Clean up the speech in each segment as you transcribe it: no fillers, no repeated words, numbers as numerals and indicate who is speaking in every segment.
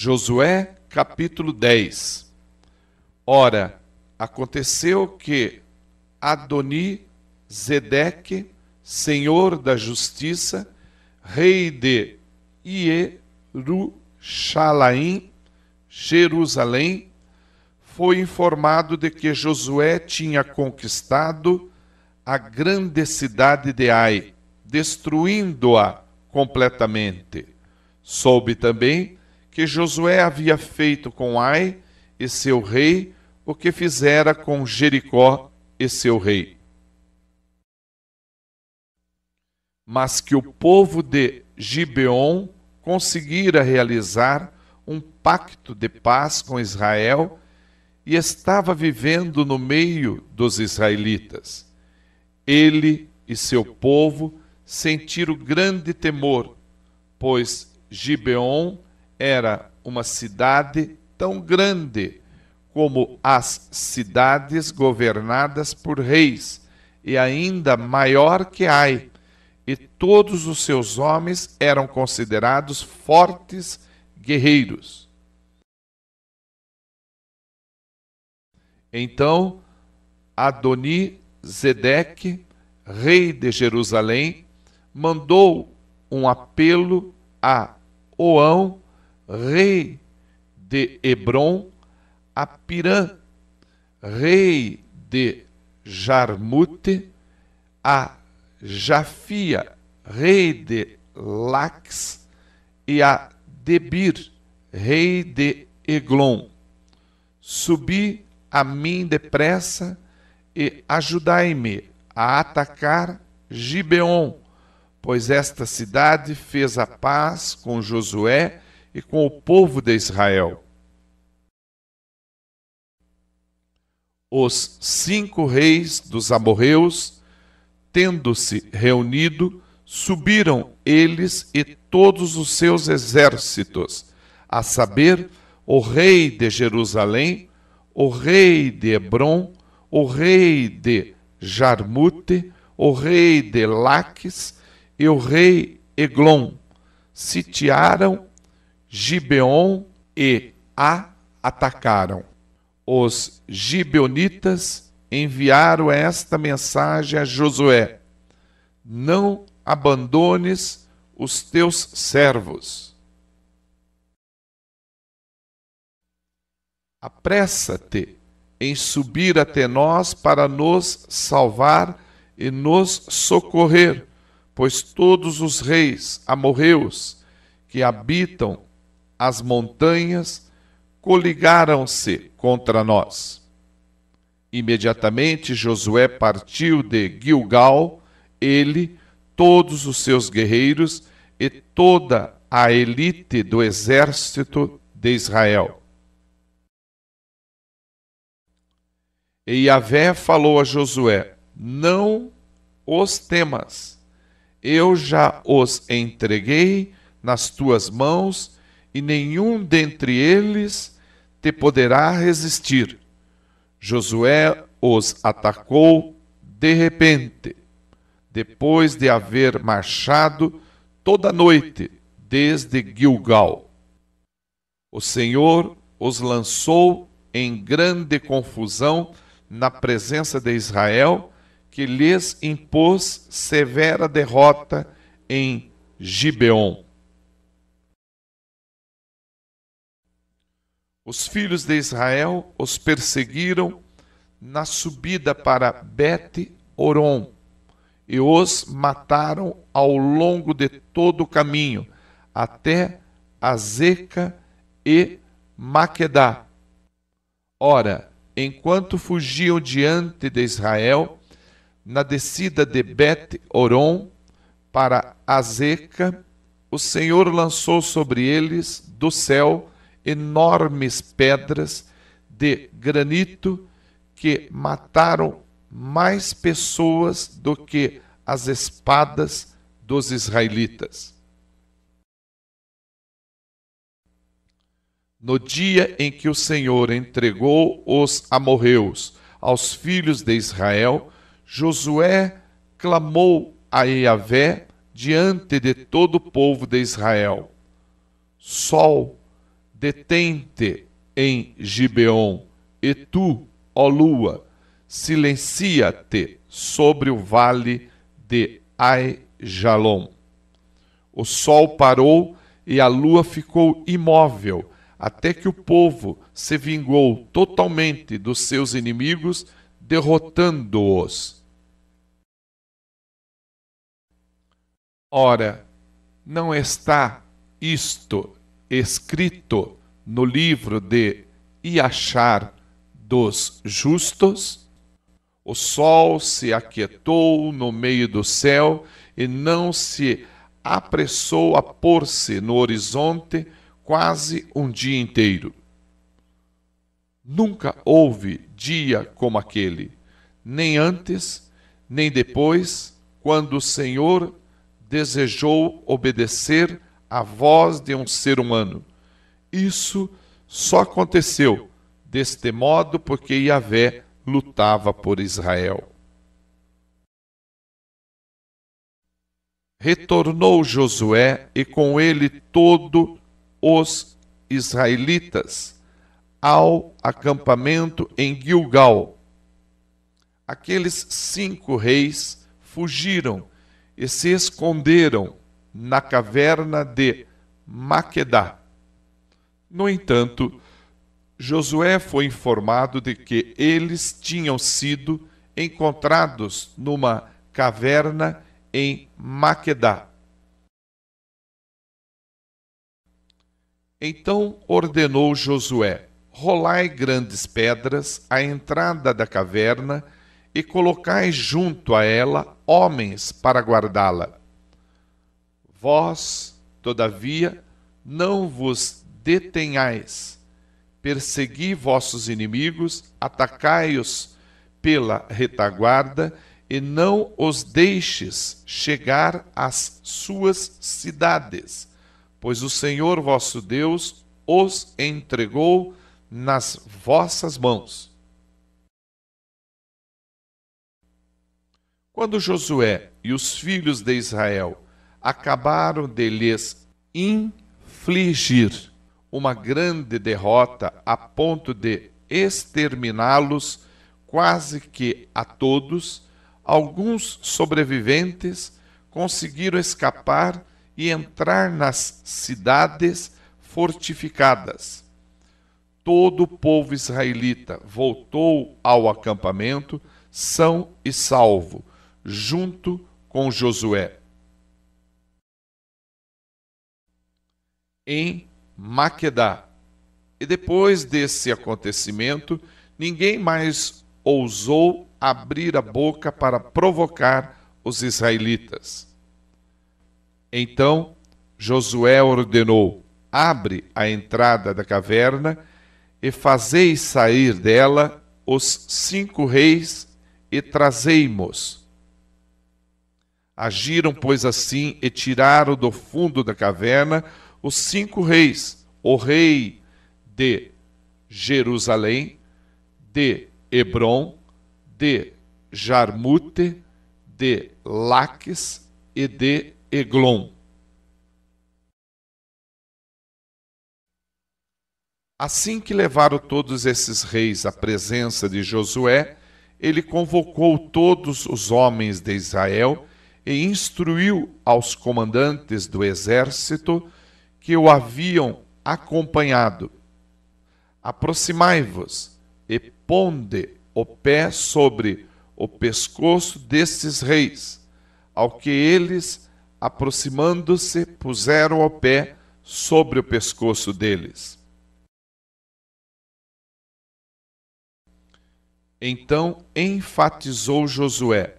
Speaker 1: Josué, capítulo 10. Ora, aconteceu que Adoni-Zedeque, senhor da justiça, rei de Jerusalém, foi informado de que Josué tinha conquistado a grande cidade de Ai, destruindo-a completamente. Soube também que Josué havia feito com Ai e seu rei o que fizera com Jericó e seu rei. Mas que o povo de Gibeon conseguira realizar um pacto de paz com Israel e estava vivendo no meio dos israelitas. Ele e seu povo sentiram grande temor, pois Gibeon era uma cidade tão grande como as cidades governadas por reis, e ainda maior que Ai, e todos os seus homens eram considerados fortes guerreiros. Então Adoni-Zedeque, rei de Jerusalém, mandou um apelo a Oão, rei de Hebrom, a Pirã, rei de Jarmute, a Jafia, rei de Lax, e a Debir, rei de Eglon: subi a mim depressa e ajudai-me a atacar Gibeon, pois esta cidade fez a paz com Josué e com o povo de Israel. Os 5 reis dos amorreus, tendo-se reunido, subiram eles e todos os seus exércitos, a saber, o rei de Jerusalém, o rei de Hebrom, o rei de Jarmute, o rei de Laques e o rei Eglon, sitiaram Gibeon e a atacaram. Os gibeonitas enviaram esta mensagem a Josué: não abandones os teus servos. Apressa-te em subir até nós para nos salvar e nos socorrer, pois todos os reis amorreus que habitam as montanhas coligaram-se contra nós. Imediatamente Josué partiu de Gilgal, ele, todos os seus guerreiros e toda a elite do exército de Israel. E Yahvé falou a Josué: não os temas, eu já os entreguei nas tuas mãos, e nenhum dentre eles te poderá resistir. Josué os atacou de repente, depois de haver marchado toda a noite desde Gilgal. O Senhor os lançou em grande confusão na presença de Israel, que lhes impôs severa derrota em Gibeon. Os filhos de Israel os perseguiram na subida para Bet-Horon e os mataram ao longo de todo o caminho, até Azeca e Maquedá. Ora, enquanto fugiam diante de Israel, na descida de Bet-Horon para Azeca, o Senhor lançou sobre eles do céu enormes pedras de granito que mataram mais pessoas do que as espadas dos israelitas. No dia em que o Senhor entregou os amorreus aos filhos de Israel, Josué clamou a Yahvé diante de todo o povo de Israel: Sol, detente em Gibeon, e tu, ó lua, silencia-te sobre o vale de Aijalon. O sol parou e a lua ficou imóvel, até que o povo se vingou totalmente dos seus inimigos, derrotando-os. Ora, não está isto escrito no livro de Iachar dos justos? O sol se aquietou no meio do céu e não se apressou a pôr-se no horizonte quase um dia inteiro. Nunca houve dia como aquele, nem antes, nem depois, quando o Senhor desejou obedecer à voz de um ser humano. Isso só aconteceu deste modo porque Yahvé lutava por Israel. Retornou Josué e com ele todos os israelitas ao acampamento em Gilgal. Aqueles 5 reis fugiram e se esconderam na caverna de Maquedá. No entanto, Josué foi informado de que eles tinham sido encontrados numa caverna em Maquedá. Então ordenou Josué: rolai grandes pedras à entrada da caverna e colocai junto a ela homens para guardá-la. Vós, todavia, não vos detenhais. Persegui vossos inimigos, atacai-os pela retaguarda e não os deixes chegar às suas cidades, pois o Senhor vosso Deus os entregou nas vossas mãos. Quando Josué e os filhos de Israel acabaram de lhes infligir uma grande derrota a ponto de exterminá-los quase que a todos, alguns sobreviventes conseguiram escapar e entrar nas cidades fortificadas. Todo o povo israelita voltou ao acampamento são e salvo, junto com Josué. Em Maquedá. E depois desse acontecimento, ninguém mais ousou abrir a boca para provocar os israelitas. Então Josué ordenou: abre a entrada da caverna e fazei sair dela os 5 reis e trazei-mos. Agiram, pois, assim e tiraram do fundo da caverna os 5 reis, o rei de Jerusalém, de Hebrom, de Jarmute, de Laques e de Eglon. Assim que levaram todos esses reis à presença de Josué, ele convocou todos os homens de Israel e instruiu aos comandantes do exército que o haviam acompanhado: aproximai-vos e ponde o pé sobre o pescoço destes reis. Ao que eles, aproximando-se, puseram o pé sobre o pescoço deles. Então enfatizou Josué: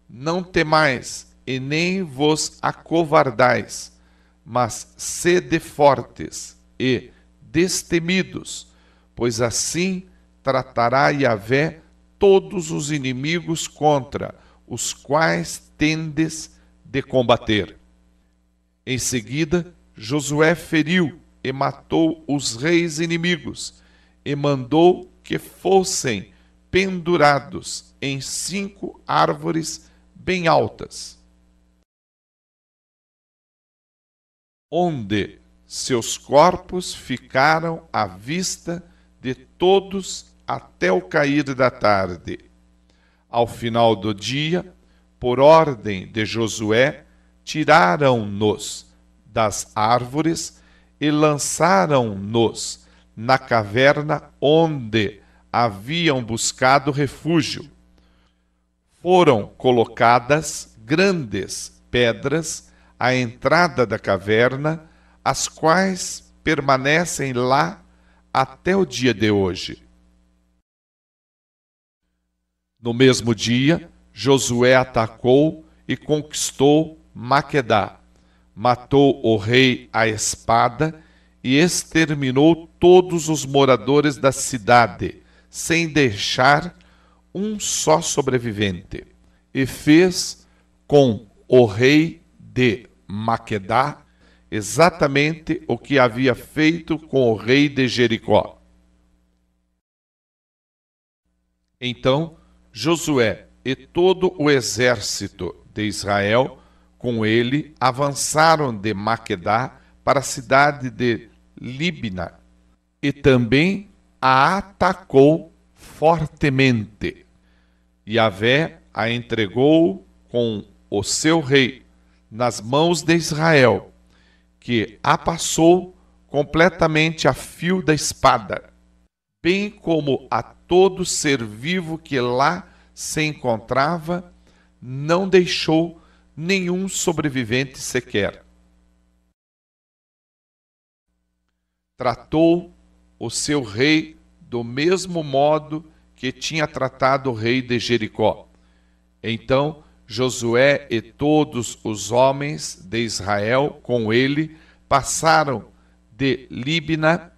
Speaker 1: não temais e nem vos acovardais, mas sede fortes e destemidos, pois assim tratará Yahvé todos os inimigos contra os quais tendes de combater. Em seguida, Josué feriu e matou os reis inimigos e mandou que fossem pendurados em 5 árvores bem altas, onde Seus corpos ficaram à vista de todos até o cair da tarde. Ao final do dia, por ordem de Josué, tiraram-nos das árvores e lançaram-nos na caverna onde haviam buscado refúgio. Foram colocadas grandes pedras à entrada da caverna, as quais permanecem lá até o dia de hoje. No mesmo dia, Josué atacou e conquistou Maquedá, matou o rei à espada e exterminou todos os moradores da cidade, sem deixar um só sobrevivente, e fez com o rei de Maquedá exatamente o que havia feito com o rei de Jericó. Então Josué e todo o exército de Israel com ele avançaram de Maquedá para a cidade de Líbina e também a atacou fortemente. Yahvé a entregou com o seu rei nas mãos de Israel, que a passou completamente a fio da espada, bem como a todo ser vivo que lá se encontrava, não deixou nenhum sobrevivente sequer. Tratou o seu rei do mesmo modo que tinha tratado o rei de Jericó. Então Josué e todos os homens de Israel com ele passaram de Líbina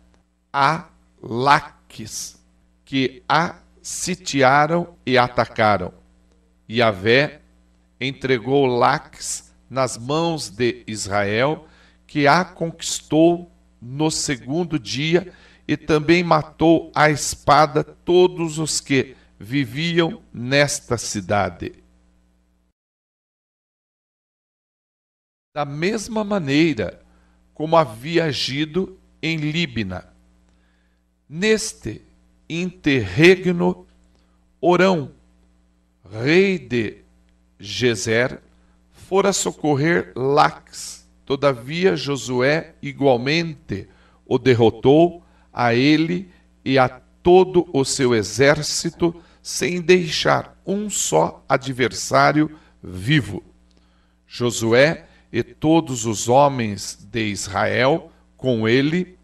Speaker 1: a Laquis, que a sitiaram e atacaram. Yahvé entregou Laquis nas mãos de Israel, que a conquistou no segundo dia e também matou à espada todos os que viviam nesta cidade. Da mesma maneira como havia agido em Líbina. Neste interregno, Orão, rei de Gezer, fora socorrer Laquis. Todavia Josué igualmente o derrotou, a ele e a todo o seu exército, sem deixar um só adversário vivo. Josué e todos os homens de Israel com ele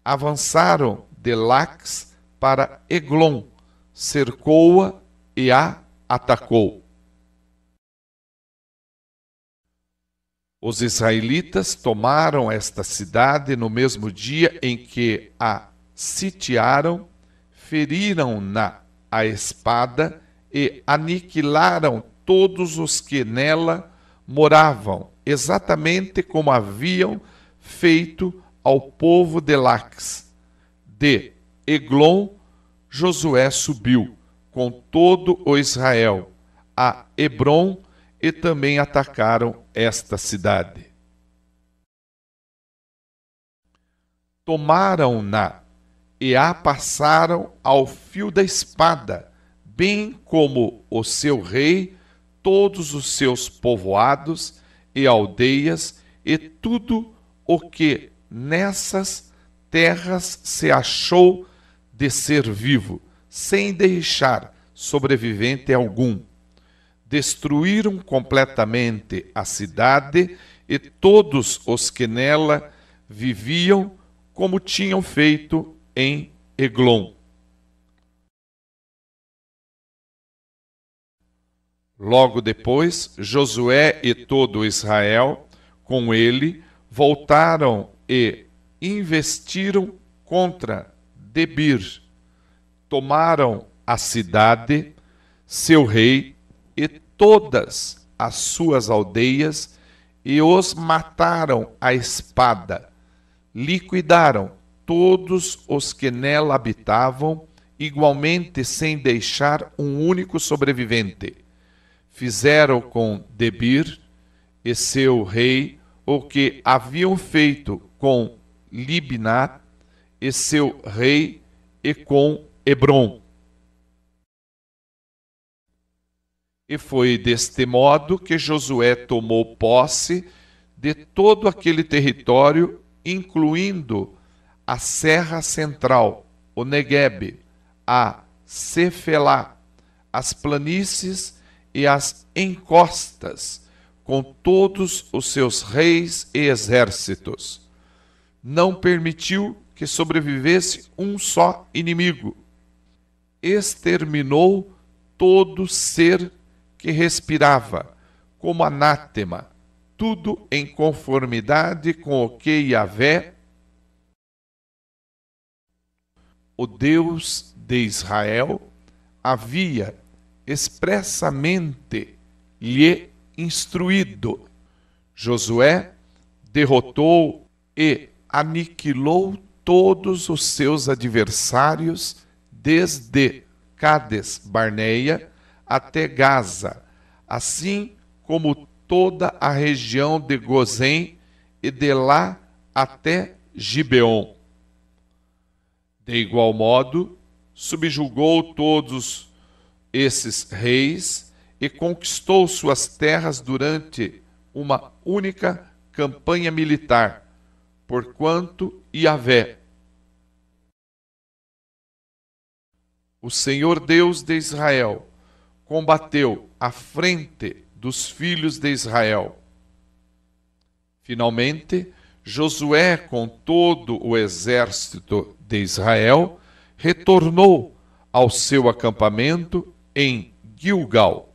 Speaker 1: avançaram de Laquis para Eglon, cercou-a e a atacou. Os israelitas tomaram esta cidade no mesmo dia em que a sitiaram, feriram-na à espada e aniquilaram todos os que nela moravam, exatamente como haviam feito ao povo de Laquis. De Eglon, Josué subiu com todo o Israel a Hebrom e também atacaram esta cidade. Tomaram-na e a passaram ao fio da espada, bem como o seu rei, todos os seus povoados e aldeias e tudo o que nessas terras se achou de ser vivo, sem deixar sobrevivente algum. Destruíram completamente a cidade e todos os que nela viviam, como tinham feito em Eglon. Logo depois, Josué e todo Israel, com ele, voltaram e investiram contra Debir. Tomaram a cidade, seu rei e todas as suas aldeias e os mataram à espada. Liquidaram todos os que nela habitavam, igualmente sem deixar um único sobrevivente. Fizeram com Debir e seu rei o que haviam feito com Libná e seu rei, e com Hebrom. E foi deste modo que Josué tomou posse de todo aquele território, incluindo a Serra Central, o Neguebe, a Cefelá, as planícies e as encostas, com todos os seus reis e exércitos. Não permitiu que sobrevivesse um só inimigo. Exterminou todo ser que respirava, como anátema, tudo em conformidade com o que Yahvé, o Deus de Israel, havia expressamente lhe instruído. Josué derrotou e aniquilou todos os seus adversários, desde Cades Barneia até Gaza, assim como toda a região de Gozém e de lá até Gibeon. De igual modo, subjugou todos esses reis e conquistou suas terras durante uma única campanha militar, porquanto Yahvé, o Senhor Deus de Israel, combateu à frente dos filhos de Israel. Finalmente, Josué, com todo o exército de Israel, retornou ao seu acampamento em Gilgal.